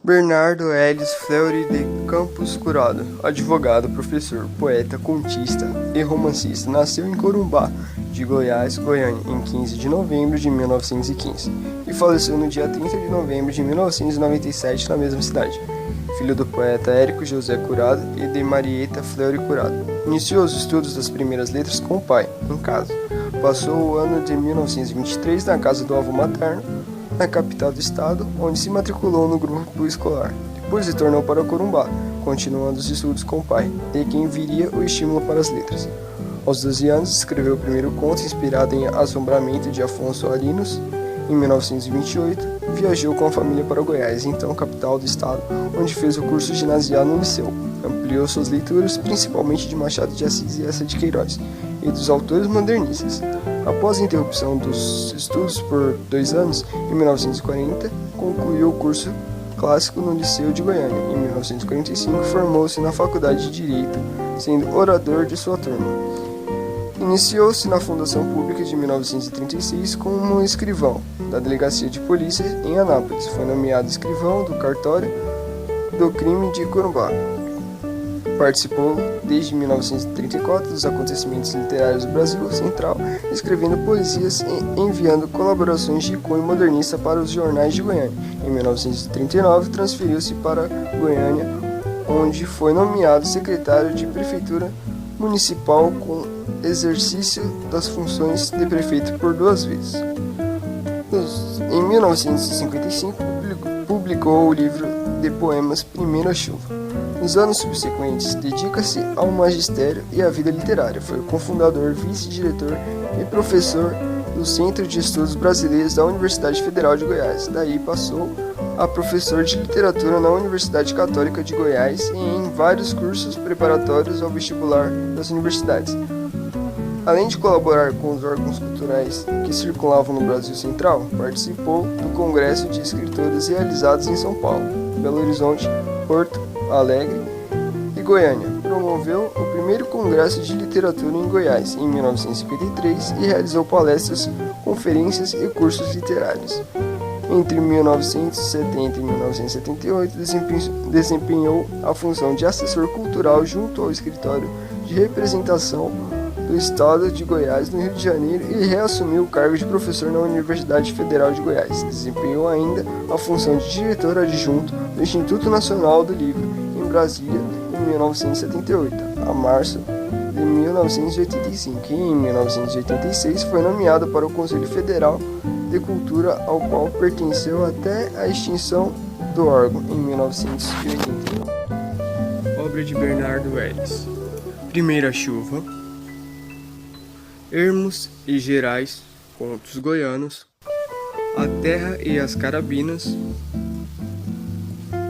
Bernardo Ellis Fleury de Campos Curado, advogado, professor, poeta, contista e romancista, nasceu em Corumbá, de Goiás, Goiânia, em 15 de novembro de 1915 e faleceu no dia 30 de novembro de 1997 na mesma cidade. Filho do poeta Érico José Curado e de Marieta Fleury Curado. Iniciou os estudos das primeiras letras com o pai, em casa. Passou o ano de 1923 na casa do avô materno, na capital do estado, onde se matriculou no grupo escolar. Depois retornou para Corumbá, continuando os estudos com o pai, de quem viria o estímulo para as letras. Aos 12 anos, escreveu o primeiro conto inspirado em Assombramento de Afonso Arinos. Em 1928, viajou com a família para Goiás, então capital do estado, onde fez o curso ginasial no liceu. Ampliou suas leituras, principalmente de Machado de Assis e Eça de Queiroz, e dos autores modernistas. Após a interrupção dos estudos por 2 anos, em 1940, concluiu o curso clássico no Liceu de Goiânia. Em 1945, formou-se na Faculdade de Direito, sendo orador de sua turma. Iniciou-se na Fundação Pública de 1936 como escrivão da Delegacia de Polícia em Anápolis. Foi nomeado escrivão do Cartório do Crime de Corumbá. Participou desde 1934 dos acontecimentos literários do Brasil Central, escrevendo poesias e enviando colaborações de cunho modernista para os jornais de Goiânia. Em 1939, transferiu-se para Goiânia, onde foi nomeado secretário de Prefeitura Municipal com exercício das funções de prefeito por 2 vezes. Em 1955, publicou o livro de poemas Primeira Chuva. Nos anos subsequentes, dedica-se ao magistério e à vida literária. Foi o cofundador, vice-diretor e professor do Centro de Estudos Brasileiros da Universidade Federal de Goiás. Daí passou a professor de literatura na Universidade Católica de Goiás e em vários cursos preparatórios ao vestibular das universidades. Além de colaborar com os órgãos culturais que circulavam no Brasil Central, participou do Congresso de Escritores realizados em São Paulo, Belo Horizonte, Porto Alegre e Goiânia. Promoveu o primeiro Congresso de Literatura em Goiás, em 1953, e realizou palestras, conferências e cursos literários. Entre 1970 e 1978, desempenhou a função de assessor cultural junto ao Escritório de Representação do Estado de Goiás no Rio de Janeiro e reassumiu o cargo de professor na Universidade Federal de Goiás. Desempenhou ainda a função de diretor adjunto do Instituto Nacional do Livro, em Brasília, em 1978 a março de 1985 e em 1986 foi nomeado para o Conselho Federal de Cultura, ao qual pertenceu até a extinção do órgão em 1989. Obra de Bernardo Ellis. Primeira Chuva, Ermos e Gerais, Contos Goianos, A Terra e as Carabinas,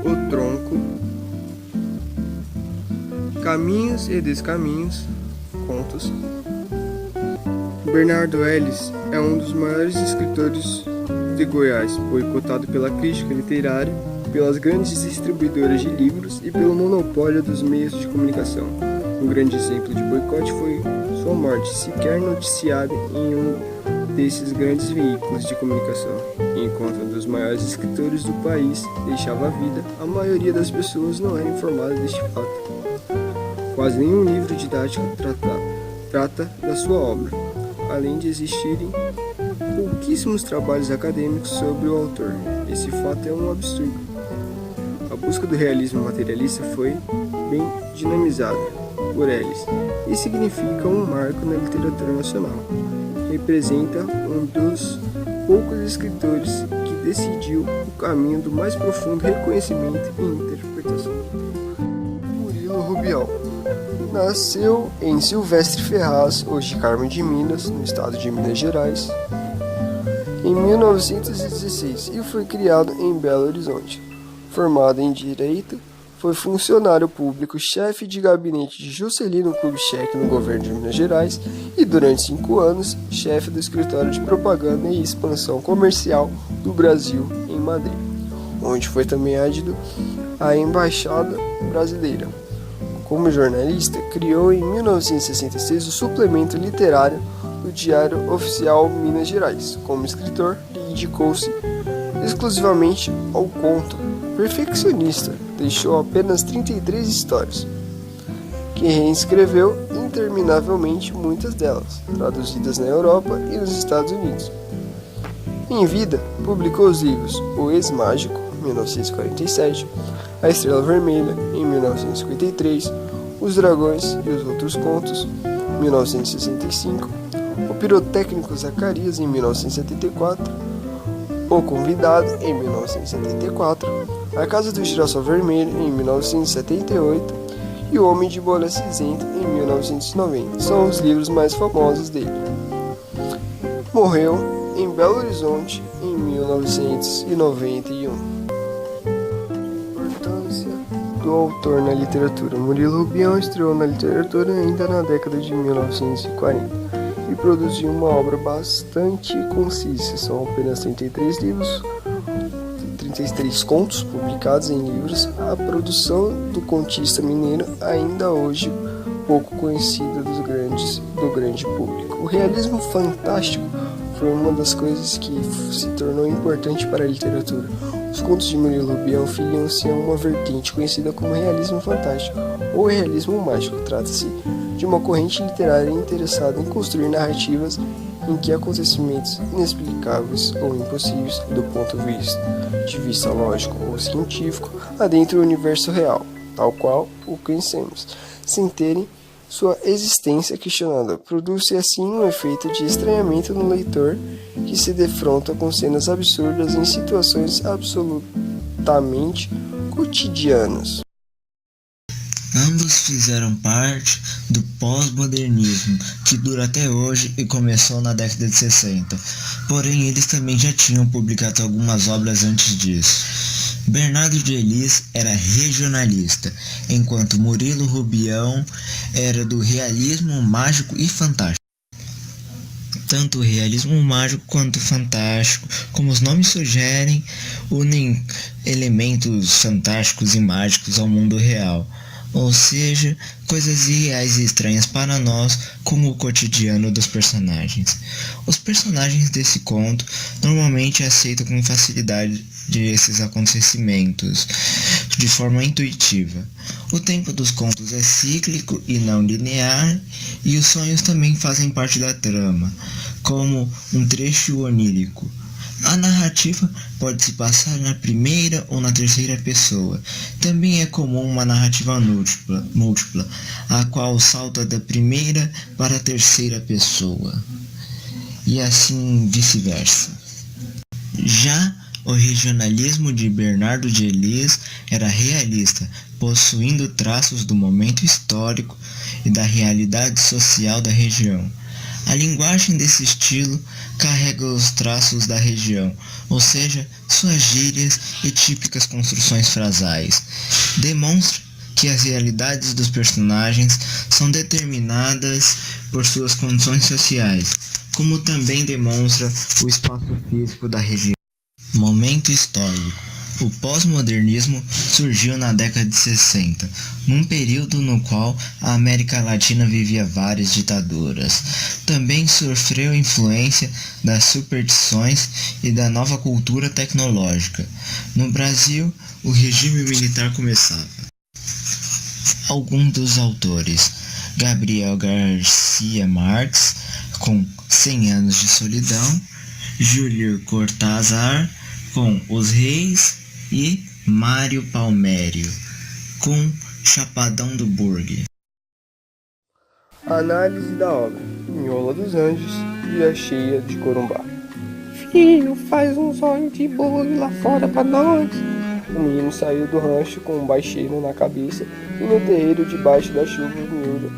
O Tronco, Caminhos e Descaminhos, Contos. Bernardo Ellis é um dos maiores escritores de Goiás, boicotado pela crítica literária, pelas grandes distribuidoras de livros e pelo monopólio dos meios de comunicação. Um grande exemplo de boicote foi sua morte, sequer noticiada em um desses grandes veículos de comunicação. Enquanto um dos maiores escritores do país deixava a vida, a maioria das pessoas não era informada deste fato. Quase nenhum livro didático trata da sua obra, além de existirem pouquíssimos trabalhos acadêmicos sobre o autor. Esse fato é um absurdo. A busca do realismo materialista foi bem dinamizada por Ellis e significa um marco na literatura nacional. Representa um dos poucos escritores que decidiu o caminho do mais profundo reconhecimento e interpretação. Murilo Rubial nasceu em Silvestre Ferraz, hoje Carmo de Minas, no estado de Minas Gerais, em 1916 e foi criado em Belo Horizonte. Formado em Direito, foi funcionário público, chefe de gabinete de Juscelino Kubitschek no governo de Minas Gerais e, durante 5 anos, chefe do escritório de propaganda e expansão comercial do Brasil em Madrid, onde foi também adjunto à Embaixada Brasileira. Como jornalista, criou em 1966 o suplemento literário do Diário Oficial Minas Gerais. Como escritor, dedicou-se exclusivamente ao conto, perfeccionista, deixou apenas 33 histórias, que reescreveu interminavelmente muitas delas, traduzidas na Europa e nos Estados Unidos. Em vida, publicou os livros O Ex-Mágico, 1947, A Estrela Vermelha, em 1953, Os Dragões e os Outros Contos, 1965, O Pirotécnico Zacarias, em 1974, O Convidado, em 1974, A Casa do Girassol Vermelho, em 1978 e O Homem de Bolha Cinzenta, em 1990. São os livros mais famosos dele. Morreu em Belo Horizonte, em 1991. Importância do autor na literatura. Murilo Rubião estreou na literatura ainda na década de 1940 e produziu uma obra bastante concisa. São apenas 33 livros, 33 contos publicados em livros. A produção do contista mineiro ainda hoje pouco conhecida do grande público. O realismo fantástico foi uma das coisas que se tornou importante para a literatura. Os contos de Murilo Rubião filiam-se a uma vertente conhecida como realismo fantástico ou realismo mágico. Trata-se de uma corrente literária interessada em construir narrativas em que acontecimentos inexplicáveis ou impossíveis do ponto de vista lógico ou científico adentrem o universo real, tal qual o conhecemos, sem terem sua existência questionada. Produz-se assim um efeito de estranhamento no leitor que se defronta com cenas absurdas em situações absolutamente cotidianas. Ambos fizeram parte do pós-modernismo, que dura até hoje e começou na década de 60. Porém, eles também já tinham publicado algumas obras antes disso. Bernardo de Elis era regionalista, enquanto Murilo Rubião era do realismo mágico e fantástico. Tanto o realismo mágico quanto o fantástico, como os nomes sugerem, unem elementos fantásticos e mágicos ao mundo real, ou seja, coisas irreais e estranhas para nós, como o cotidiano dos personagens. Os personagens desse conto normalmente aceitam com facilidade esses acontecimentos de forma intuitiva. O tempo dos contos é cíclico e não linear, e os sonhos também fazem parte da trama, como um trecho onírico. A narrativa pode se passar na primeira ou na terceira pessoa. Também é comum uma narrativa múltipla, a qual salta da primeira para a terceira pessoa, e assim vice-versa. Já o regionalismo de Bernardo de Elis era realista, possuindo traços do momento histórico e da realidade social da região. A linguagem desse estilo carrega os traços da região, ou seja, suas gírias e típicas construções frasais. Demonstra que as realidades dos personagens são determinadas por suas condições sociais, como também demonstra o espaço físico da região. Momento histórico. O pós-modernismo surgiu na década de 60, num período no qual a América Latina vivia várias ditaduras. Também sofreu influência das superstições e da nova cultura tecnológica. No Brasil, o regime militar começava. Alguns dos autores: Gabriel Garcia Marques, com 100 anos de solidão, Júlio Cortázar, com Os Reis, e Mário Palmério, com Chapadão do Burgue. Análise da obra: Miola dos Anjos e A Cheia de Corumbá. Filho, faz um zóio de bolo lá fora pra nós. O menino saiu do rancho com um baixeiro na cabeça e no terreiro, debaixo da chuva miúda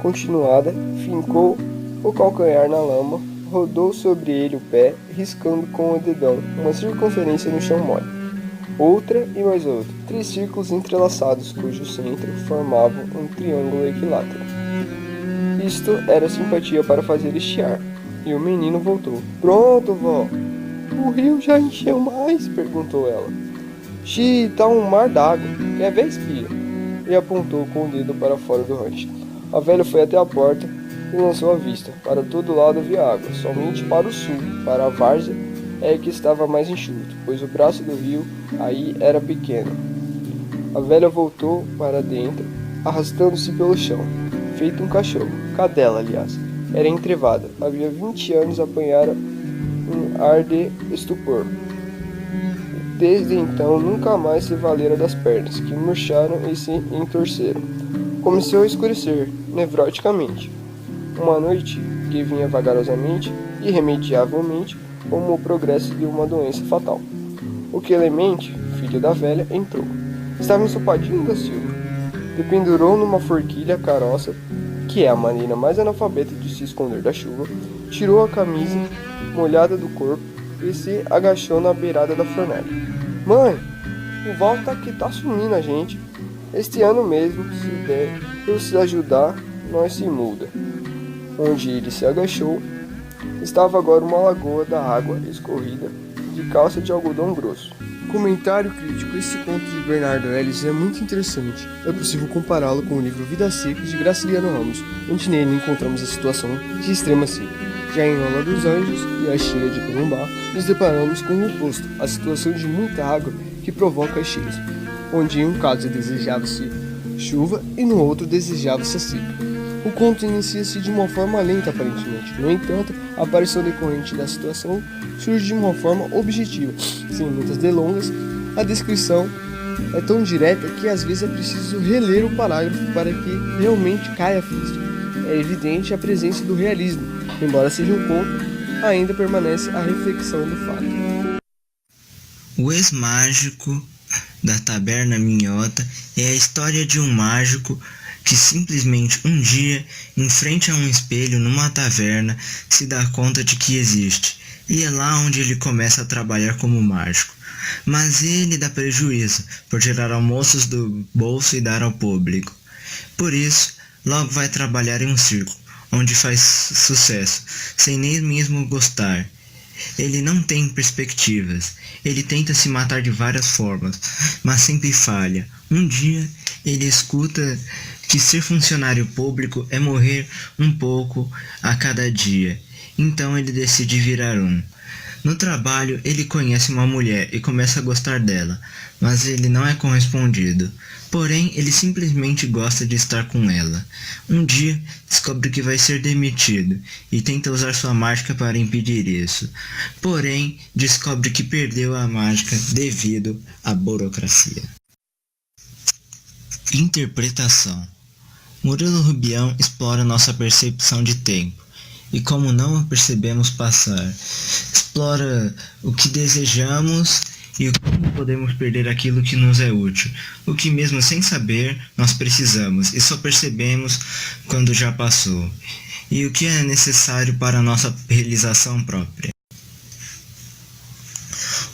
continuada, fincou o calcanhar na lama, rodou sobre ele o pé, riscando com o dedão uma circunferência no chão mole. Outra e mais outra, 3 círculos entrelaçados, cujo centro formava um triângulo equilátero. Isto era simpatia para fazer estiar, e o menino voltou. Pronto, vó. O rio já encheu mais? Perguntou ela. Xi, tá um mar d'água. Quer ver, espia? E apontou com o dedo para fora do rancho. A velha foi até a porta e lançou a vista. Para todo lado havia água, somente para o sul, para a várzea é que estava mais enxuto, pois o braço do rio aí era pequeno. A velha voltou para dentro, arrastando-se pelo chão, feito um cachorro. Cadela, aliás. Era entrevada. Havia 20 anos apanhara um ar de estupor. Desde então nunca mais se valera das pernas, que murcharam e se entorceram. Começou a escurecer, nevroticamente. Uma noite que vinha vagarosamente, irremediavelmente, como o progresso de uma doença fatal. O Clemente, filho da velha, entrou. Estava ensopadinho da Silva. Dependurou numa forquilha a caroça, que é a maneira mais analfabeta de se esconder da chuva, tirou a camisa molhada do corpo e se agachou na beirada da fornalha. Mãe, o Val tá que tá sumindo a gente. Este ano mesmo, se der eu se ajudar, nós se muda. Onde ele se agachou, estava agora uma lagoa da água escorrida de calça de algodão grosso. Comentário crítico: esse conto de Bernardo Ellis é muito interessante. É possível compará-lo com o livro Vidas Secas de Graciliano Ramos, onde nele encontramos a situação de extrema seca. Já em Rola dos Anjos e a cheia de Corumbá, nos deparamos com o oposto, a situação de muita água que provoca as cheias, onde em um caso desejava-se chuva e no outro desejava-se a seca. O conto inicia-se de uma forma lenta aparentemente, no entanto, a aparição decorrente da situação surge de uma forma objetiva, sem muitas delongas. A descrição é tão direta que às vezes é preciso reler o parágrafo para que realmente caia a ficha. É evidente a presença do realismo, embora seja um conto, ainda permanece a reflexão do fato. O ex-mágico da Taberna Minhota é a história de um mágico que simplesmente um dia, em frente a um espelho numa taverna, se dá conta de que existe, e é lá onde ele começa a trabalhar como mágico. Mas ele dá prejuízo por tirar almoços do bolso e dar ao público. Por isso, logo vai trabalhar em um circo, onde faz sucesso, sem nem mesmo gostar. Ele não tem perspectivas. Ele tenta se matar de várias formas, mas sempre falha. Um dia, ele escuta que ser funcionário público é morrer um pouco a cada dia. Então ele decide virar um. No trabalho, ele conhece uma mulher e começa a gostar dela, mas ele não é correspondido. Porém, ele simplesmente gosta de estar com ela. Um dia, descobre que vai ser demitido e tenta usar sua mágica para impedir isso. Porém, descobre que perdeu a mágica devido à burocracia. Interpretação. Murilo Rubião explora nossa percepção de tempo e como não a percebemos passar. Explora o que desejamos e como podemos perder aquilo que nos é útil, o que mesmo sem saber nós precisamos e só percebemos quando já passou, e o que é necessário para a nossa realização própria.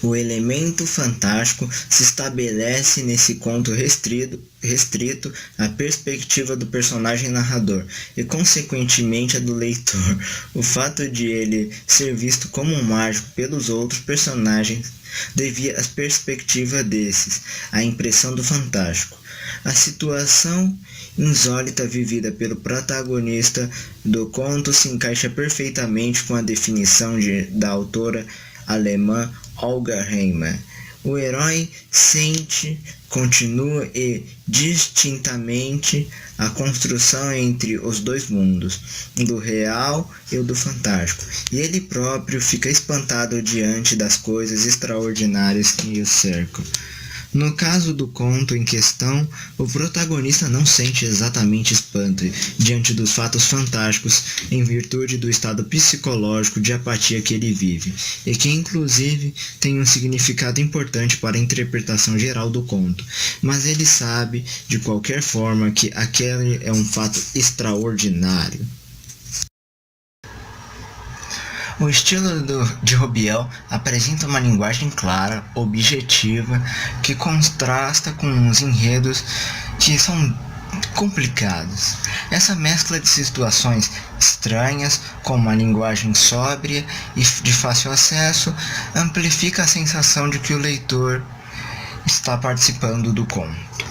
O elemento fantástico se estabelece nesse conto restrito à perspectiva do personagem narrador e, consequentemente, a do leitor. O fato de ele ser visto como um mágico pelos outros personagens devia à perspectiva desses, à impressão do fantástico. A situação insólita vivida pelo protagonista do conto se encaixa perfeitamente com a definição da autora alemã Olga Reimann. O herói sente, continua e distintamente a construção entre os dois mundos, do real e o do fantástico, e ele próprio fica espantado diante das coisas extraordinárias que o cercam. No caso do conto em questão, o protagonista não sente exatamente espanto diante dos fatos fantásticos em virtude do estado psicológico de apatia que ele vive, e que inclusive tem um significado importante para a interpretação geral do conto, mas ele sabe de qualquer forma que aquele é um fato extraordinário. O estilo de Rubião apresenta uma linguagem clara, objetiva, que contrasta com os enredos que são complicados. Essa mescla de situações estranhas, com uma linguagem sóbria e de fácil acesso, amplifica a sensação de que o leitor está participando do conto.